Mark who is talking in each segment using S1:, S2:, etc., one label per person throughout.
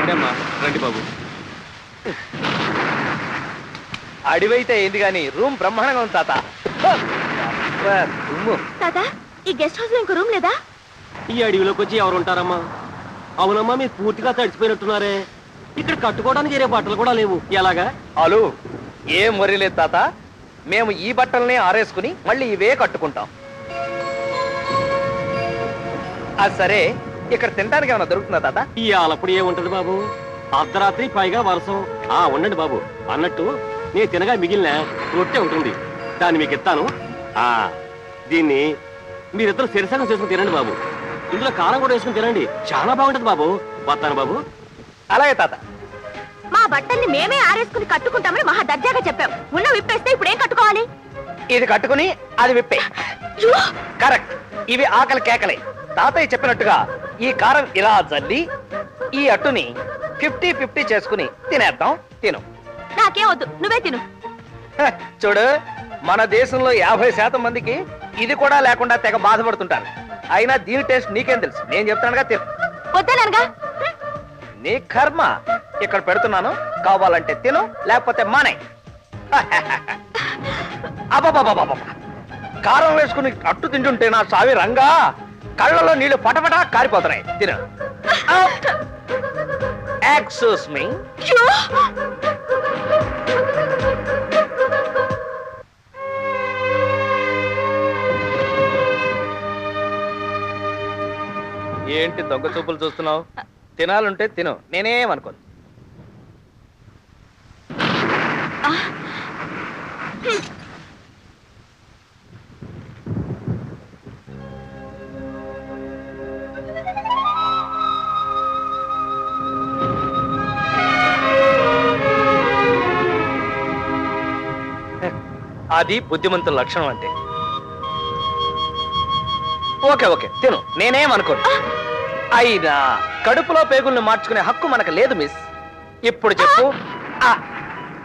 S1: రండి అమ్మా, రండి బాబు.
S2: అడివైతే ఏంది గాని రూమ్ బ్రహ్మాండంగా ఉంది తాత.
S3: తాత, ఈ గెస్ట్ హౌస్ లో ఇంకో రూమ్ లేదా?
S1: ఈ అడవిలోకి వచ్చి ఎవరు ఉంటారమ్మా? అవునమ్మా, మీరు పూర్తిగా తడిచిపోయినట్టున్నారే. ఇక్కడ కట్టుకోవడానికి వేరే బట్టలు కూడా లేవు. ఎలాగా?
S2: అలు ఏం వరి లేదు తాత, మేము ఈ బట్టల్ని ఆరేసుకుని మళ్ళీ ఇవే కట్టుకుంటాం. అది సరే, ఇక్కడ తినడానికి ఏమైనా దొరుకుతుందా తాత?
S1: ఈ ఆలప్పుడు ఏముంటది బాబు, అర్ధరాత్రి పైగా వర్షం. ఉండండి బాబు, అన్నట్టు నేను తినగా మిగిలిన రొట్టె ఉంటుంది, దాన్ని మీకు ఇస్తాను. దీన్ని మీరిద్దరు శిరసంగం చేసుకుని తినండి బాబు. ఇందులో కారం కూడా వేసుకుని తినండి, చాలా బాగుంటది బాబు. వస్తాను బాబు.
S2: అలాగే తాత.
S3: మా బట్టల్ని మేమే ఆరేసుకుని కట్టుకుంటామని మహా దర్జాగా చెప్పాం. ఉన్న విప్పేస్తే ఇప్పుడు ఏం కట్టుకోవాలి?
S2: ఇది కట్టుకుని అది విప్పే. కరెక్ట్, ఇవి ఆకలి కేకలే. తాతయ్య చెప్పినట్టుగా ఈ కారం ఇలా జల్లి ఈ అట్టుని 50-50 చేసుకుని తినేద్దాం. తిను.
S3: నాకేం వద్దు, నువ్వే తిను.
S2: చూడు, మన దేశంలో 50% మందికి ఇది కూడా లేకుండా తెగ బాధపడుతుంటారు. అయినా దీని టేస్ట్ నీకేం తెలుసు? నేను చెప్తానుగా, తిను.
S3: వద్దనగా
S2: నీ కర్మ. ఇక్కడ పెడుతున్నాను, కావాలంటే తిను, లేకపోతే మానే. అబాబాబాబా, కారం వేసుకుని అట్టు తింటుంటే నా సావి రంగా కళ్ళలో నీళ్లు పటపటా కారిపోతున్నాయి. తిను. Excuse me. ఏంటి దొంగ చూపులు చూస్తున్నావు? తినాలంటే తిను, నేనేమనుకోను. అది బుద్ధిమంతుల లక్షణం అంటే. ఓకే ఓకే, తిను, నేనేమనుకోను. అయినా కడుపులో పేగుల్ని మార్చుకునే హక్కు మనకు లేదు మిస్. ఇప్పుడు చెప్పు,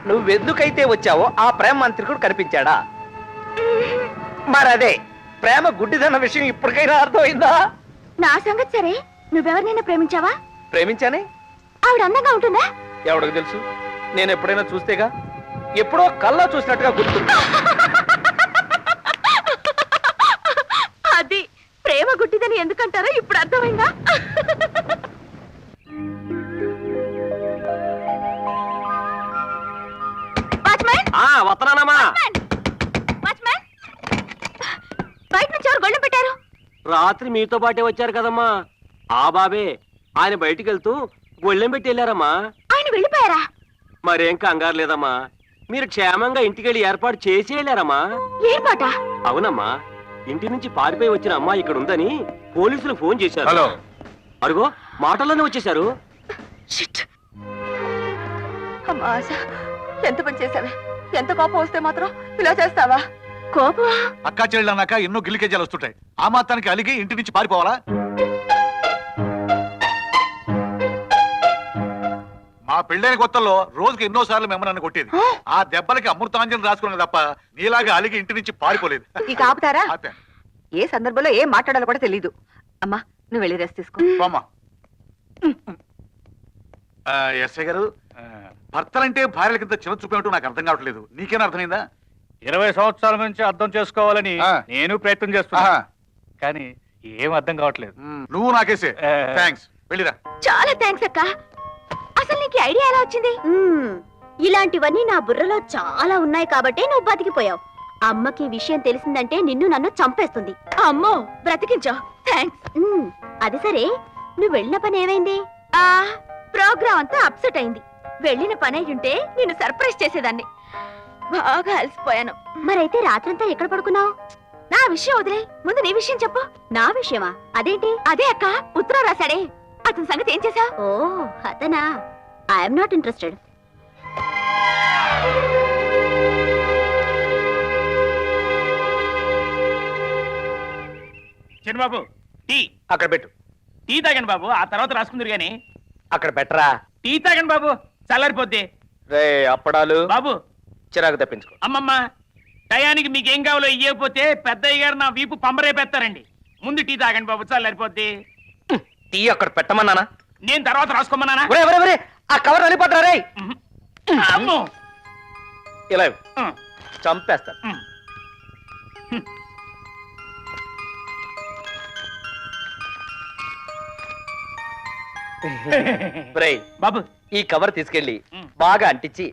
S2: నువ్వెందుకైతే వచ్చావో ఆ ప్రేమ మంత్రికుడు కనిపించాడా? మరదే ప్రేమ గుడ్డిదన్న విషయం ఇప్పటికైనా అర్థమైందా?
S3: నా సంగతి సరే, నువ్వెవరినైనా ప్రేమించావా?
S2: ప్రేమించానే.
S3: ఆవిడ అందంగా ఉంటుందా?
S2: ఎవడికి తెలుసు? నేను ఎప్పుడైనా చూస్తేగా, ఎప్పుడో కల్లా చూసినట్టుగా గుర్తు.
S3: అది ప్రేమ గుడ్డిదని ఎందుకంటారో ఇప్పుడు అర్థమైందా?
S1: వస్తున్నానమ్మా.
S3: బయట నుంచి ఎవరు గొళ్ళెం పెట్టారు?
S1: రాత్రి మీతో పాటే వచ్చారు కదమ్మా, ఆ బాబే. ఆయన బయటికి వెళ్తూ గొళ్ళెం పెట్టి వెళ్ళారమ్మా.
S3: ఆయన వెళ్ళిపోయారా?
S1: మరేం కంగారు లేదమ్మా, మీరు క్షేమంగా ఇంటికెళ్ళి ఏర్పాటు చేసి వెళ్ళారమ్మా.
S3: ఏర్పాట?
S1: అవునమ్మా, ఇంటి నుంచి పారిపోయి వచ్చిన అమ్మాయి ఇక్కడ ఉందని పోలీసులు ఫోన్ చేశారు.
S2: హలో,
S1: అరుగో మాటల్లోనే వచ్చేశారు.
S3: ఎంత పని చేసావే? ఎంత కోపం వస్తే మాత్రం ఇలా చేస్తావా? కోపమా?
S4: అక్కా చెల్లెళ్ళు అన్నాక ఎన్నో గిల్లికేజాలు వస్తుంటాయి. ఆ మాత్రానికి అలిగి ఇంటి నుంచి పారిపోవాలా? మా పెళ్ళైన కొత్తలో రోజుకి ఎన్నో సార్లు మిమ్మల్ని కొట్టేది. ఆ దెబ్బలకి అమృతాంజనం రాసుకున్నది తప్ప నీలాగా అలిగి ఇంటి నుంచి పారిపోలేదు.
S5: ఇక ఆపుతారా? ఏ సందర్భంలో ఏం మాట్లాడాలో కూడా తెలీదు. అమ్మా, నువ్వు వెళ్ళి రెస్ట్ తీసుకో.
S4: ఎస్ఐ గారు, భర్తలంటే భార్యల కింద చిన్న చూపేమిటో నాకు అర్థం కావట్లేదు. నీకేనా అర్థమైందా?
S6: 20 సంవత్సరాల నుంచి అర్థం చేసుకోవాలని నేను ప్రయత్నం చేస్తున్నా, కానీ ఏం అర్థం కావట్లేదు.
S4: నువ్వు నాకేసే. థ్యాంక్స్, వెళ్ళిరా.
S3: చాలా థ్యాంక్స్ అక్క. అసలు నీకు ఐడియా ఎలా వచ్చింది? ఇలాంటివన్నీ నా బుర్రలో చాలా ఉన్నాయి కాబట్టి నువ్వు బతికిపోయావు. అమ్మకి విషయం తెలిసిందంటే నిన్ను నన్ను చంపేస్తుంది. అమ్మో, బ్రతికించావు. థ్యాంక్స్. అది సరే, నువ్వు వెళ్ళిన పని ఏమైంది? ప్రోగ్రామ్ అంతా అప్సెట్ అయింది. వెళ్ళిన పని అయ్యుంటే నిన్ను సర్ప్రైజ్ చేసేదాన్ని. బాగా అలసిపోయాను. మరైతే రాత్రంతా ఎక్కడ పడుకున్నావు? నా విషయం వదిలే, ముందు నీ విషయం చెప్పు. నా విషయమా? అదేంటి? అదే అక్క, ఉత్తరం రాశాడే, అతని సంగతి ఏం చేశా? ఓ, అతనా? I'm not interested.
S6: చిన్నబాబు, టీ
S2: అక్కడ పెట్టు.
S6: టీ తాగండి బాబు, ఆ తర్వాత రాసుకుందరు గాని.
S2: అక్కడ పెట్టరా.
S6: టీ తాగండి బాబు, చల్లారిపోద్ది.
S2: రే అప్పడాలు
S6: బాబు,
S2: చిరాకు తెప్పించుకో.
S6: అమ్మమ్మ, టయానికి మీకేం కావాలో ఇయ్యకపోతే పెద్దయ్య గారు నా వీపు పంబరే పెడతారండి. ముందు టీ తాగండి బాబు, చల్లారిపోద్ది.
S2: టీ అక్కడ పెట్టమన్నానా?
S6: నేను తర్వాత రాసుకోమన్నానా?
S2: ఒరే ఒరే ఒరే ఆ కవర్ అనిపోతారా రే
S6: అమ్మో.
S2: ఇలా ఇవ్వు. చంపేస్తాను ఒరేయ్,
S6: బాబు
S2: ఈ కవర్ తీసుకెళ్ళి బాగా అంటించి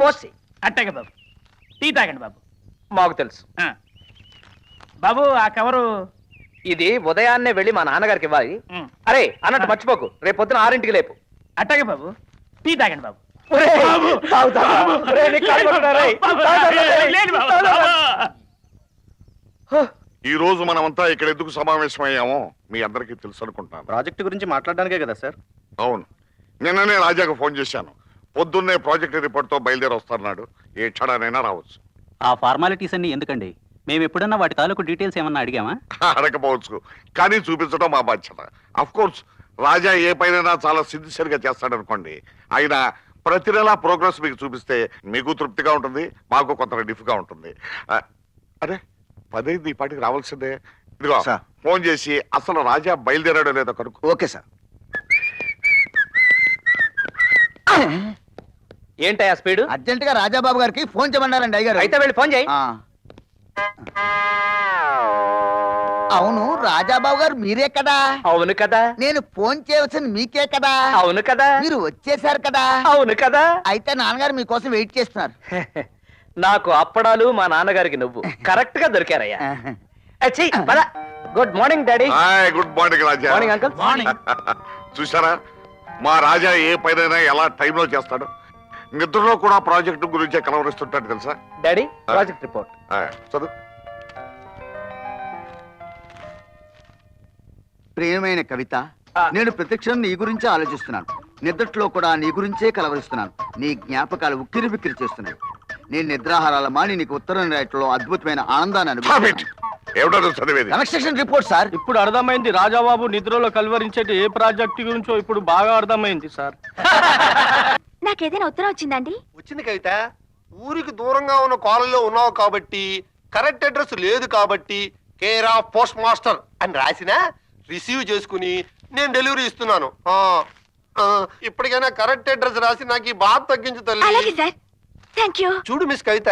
S2: పోసి
S6: అట్టాగే బాబు. టీ తాగండి బాబు.
S2: మాకు తెలుసు
S6: ఆ. బాబు ఆ కవరు
S2: ఇది ఉదయాన్నే వెళ్ళి మా నాన్నగారికి ఇవ్వాలి.
S6: ఉమ్.
S2: అరే అన్నట్టు మర్చిపోకు, రేపు పొద్దున 6ంటికి లేపు.
S6: అట్టాగే బాబు. టీ తాగండి బాబు.
S2: ఒరేయ్,
S6: బాబు.
S2: తాగుతా. ఒరేయ్, నీకు కాలు పట్టుకున్నా, రేయ్.
S6: బాబు.
S2: తాగుతా, రేయ్.
S6: లేదు బాబు.
S2: తాగుతా.
S6: బాబు.
S4: ఈ రోజు మనమంతా ఇక్కడ ఎందుకు సమావేశమయ్యామో మీ అందరికీ తెలుసు అనుకుంటాను.
S1: ప్రాజెక్ట్ గురించి మాట్లాడడానికే కదా సార్.
S4: అవును, నిన్ననే రాజాకు ఫోన్ చేశాను. పొద్దున్నే ప్రాజెక్ట్ రిపోర్ట్తో బయలుదేరి వస్తున్నాడు. ఏ క్షణానైనా రావచ్చు.
S7: ఆ ఫార్మాలిటీస్ అన్ని ఎందుకండి? మేము ఎప్పుడన్నా వాటి తాలూకు డీటెయిల్స్ ఏమన్నా అడిగామా?
S4: అడగపోవచ్చు, కానీ చూపించడం మా బాధ్యత. అఫ్ కోర్స్ రాజా ఏ పైన చాలా సిన్సియర్గా చేస్తాడనుకోండి. ఆయన ప్రతి నెలా ప్రోగ్రెస్ మీకు చూపిస్తే మీకు తృప్తిగా ఉంటుంది, మాకు కొంత రిలీఫ్గా ఉంటుంది. అరే 10 ఈ పాటికి రావాల్సిందే. ఇదిగో
S8: సార్.
S4: ఫోన్ చేసి అసలు రాజా బయలుదేరాడో లేదో కనుక్కో.
S8: Okay sir.
S2: ఏంటయ్యా స్పీడ్?
S8: అర్జెంట్ గా రాజాబాబు గారికి ఫోన్ చేయమన్నారండి అయ్యారు.
S2: అయితే వెళ్ళి ఫోన్ చేయి.
S8: అవును, రాజాబాబు గారు మీరే కదా?
S2: అవును కదా.
S8: నేను ఫోన్ చేయవలసింది మీకే కదా?
S2: అవును కదా.
S8: మీరు వచ్చేసారు కదా?
S2: అవును కదా.
S8: అయితే నాన్నగారు మీకోసం వెయిట్ చేస్తున్నారు.
S2: నాకు అప్పడాలు మా నాన్నగారికి నువ్వు కరెక్ట్ గా దొరికారయ్యా. Good morning daddy.
S4: Hi, good morning Raja.
S2: Morning uncle.
S4: చూసారా మా రాజా ఏ పైన ఎలా టైంలో చేస్తాడు. నిద్రలో కూడా ప్రాజెక్టు గురించే కలవరిస్తుంటాడు తెలుసా.
S2: Daddy project report.
S4: చదువు.
S8: ప్రియమైన కవిత, నేను ప్రతిక్షణం నీ గురించే ఆలోచిస్తున్నాను. నిద్రలో కూడా నీ గురించే కలవరిస్తున్నాను. నీ జ్ఞాపకాలు ఉక్కిరి బిక్కిరి చేస్తున్నాయి. నేను నిద్రాహారాల మాని నీకు ఉత్తరం రాయటంలో అద్భుతమైన ఆనందాన్ని అనుభవిస్తున్నాను.
S4: ఏమిటో చదివేది?
S8: Construction report sir.
S1: ఇప్పుడు అర్థమైంది రాజాబాబు నిద్రలో కల్వరించేటి ఏ ప్రాజెక్ట్ గురించో ఇప్పుడు బాగా అర్థమైంది సార్.
S3: నాకేదైనా ఉత్తరం వచ్చిందండి?
S9: వచ్చింది కవిత. ఊరికి దూరంగా ఉన్న కాలనీలో ఉన్నావు కాబట్టి, కరెక్ట్ అడ్రస్ లేదు కాబట్టి కేర్ ఆఫ్ పోస్ట్ మాస్టర్ అని రాసినా రిసీవ్ చేసుకుని నేను డెలివరీ ఇస్తున్నాను. ఇప్పటికైనా కరెక్ట్ అడ్రస్ రాసి నాకు ఈ బాధ తగ్గించు
S3: అలాగే
S9: తల్లి.
S3: సార్. Thank you.
S9: చూడు మిస్ కవిత,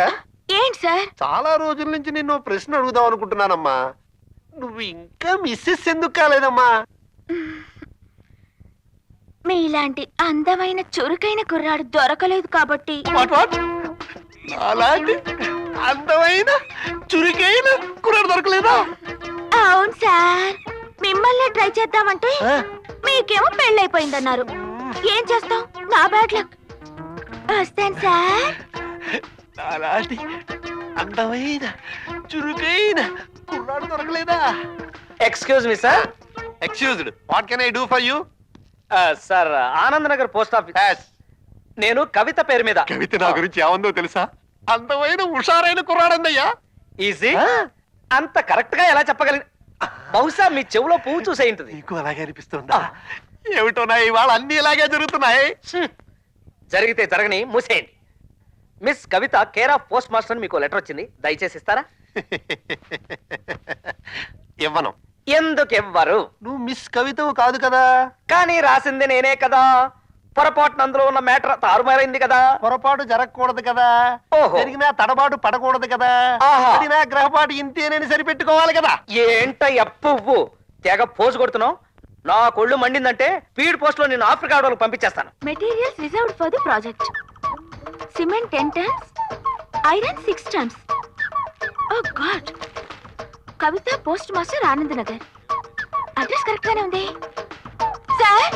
S3: ఏంటి సార్?
S9: చాలా రోజుల నుంచి నిన్ను ఓ ప్రశ్న అడుగుదాం అనుకుంటున్నానమ్మా. నువ్వు ఇంకా మిస్సెస్ ఎందుకు కాలేదమ్మా?
S3: మీలాంటి అందమైన చురుకైన కుర్రాడు దొరకలేదు కాబట్టి.
S9: అలాంటి అందమైన చురుకైన కుర్రాడు దొరకలేదా?
S3: అవును సార్. మిమ్మల్ని ట్రై చేద్దామంటే మీకేమో పెళ్ళైపోయిందన్నారు. ఏం చేస్తాం? నా బ్యాడ్ లక్. వస్తాను సార్.
S9: అలాంటి అందమైన చురుకైన కుర్రాడు దొరకలేదా?
S2: Excuse me sir.
S9: Excused. What can I do for you?
S2: Sir, Anand Nagar post office. నేను కవిత పేరు మీద.
S9: కవిత నా గురించి ఏమందో తెలుసా? అందమైన హుషారైన కుర్రాడందయ్యా.
S2: ఈజీ. అంత కరెక్ట్ గా ఎలా చెప్పగలి? బహుశా మీ చెవులో పువ్వు చూసే ఉంటుంది.
S9: నీకు అలాగే అనిపిస్తుందా? ఏమిటో నా ఇవాళ అన్ని ఇలాగే జరుగుతున్నాయి.
S2: జరిగితే జరగని మూసేయండి. Miss Kavitha care of post master అని మీకు లెటర్ వచ్చింది. దయచేసి ఇస్తారా?
S9: ఇవ్వను.
S2: ఎందుకు ఇవ్వరు?
S9: నువ్వు మిస్ కవితవు కాదు కదా.
S2: కానీ రాసింది నేనే కదా. పొరపాటున అందులో ఉన్న మ్యాటర్ తారుమారైంది కదా.
S9: పొరపాటు జరగకూడదు కదా.
S2: ఓహో.
S9: జరిగినా తడబాటు పడకూడదు కదా.
S2: ఆహా.
S9: నా గ్రహపాటు ఇంతేనని సరిపెట్టుకోవాలి కదా.
S2: ఏంటయ్య పువ్వు తెగ పోజు కొడుతున్నావు? నా కొళ్ళు మండిందంటే స్పీడ్ పోస్ట్ లో నేను ఆఫ్రికా వాళ్ళకి పంపించేస్తాను.
S3: Materials reserved for the project. Cement 10 tons, iron 6 tons. Oh God. Kavitha postmaster Anand Nagar. Address correct గానే ఉంది సార్.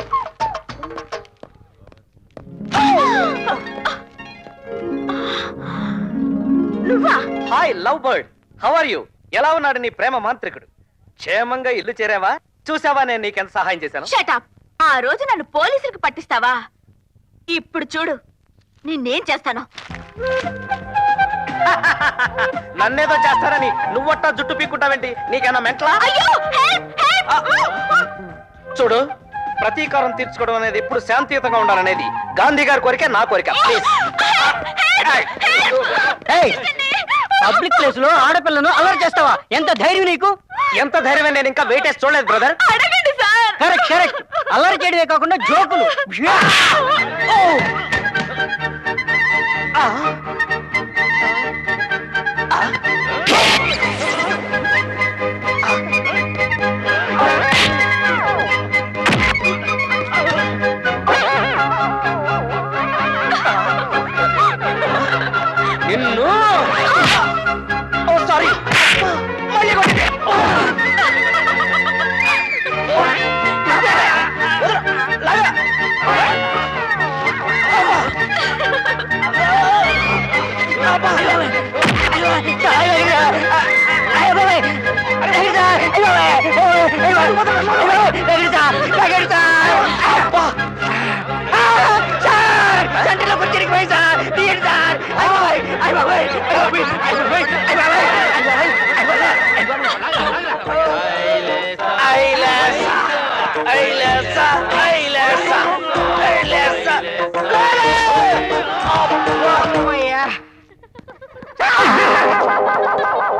S3: నువ్వా?
S2: Hi lovebird, how are you? ఎలా ఉన్నాడు నీ ప్రేమ మాంత్రికుడు? క్షేమంగా ఇల్లు చేరావా? చూసావా నేను నీకెంత సహాయం చేశాను?
S3: Shut up. ఆ రోజు నన్ను పోలీసులకు పట్టిస్తావా? ఇప్పుడు చూడు నిన్నేం చేస్తాను.
S2: నన్నేదో చేస్తారని నువ్వట్టా జుట్టు పీక్కుంటావేంటి? నీకన్నా మెంట్లా?
S3: అయ్యో, help, help.
S2: చూడు, ప్రతీకారం తీర్చుకోవడం అనేది ఎప్పుడు శాంతియుతంగా ఉండాలనేది గాంధీ గారి కోరిక, నా కోరిక. ప్లీజ్.
S7: పబ్లిక్ ప్లేస్ లో ఆడపిల్లను అలర్ట్ చేస్తావా? ఎంత ధైర్యం నీకు?
S2: ఎంత ధైర్యం? నేను ఇంకా వెయిట్ వేసి చూడలేదు బ్రదర్.
S3: అడగండి సార్.
S7: Correct correct.
S2: అల్లరి చేయడమే కాకుండా జోకులు.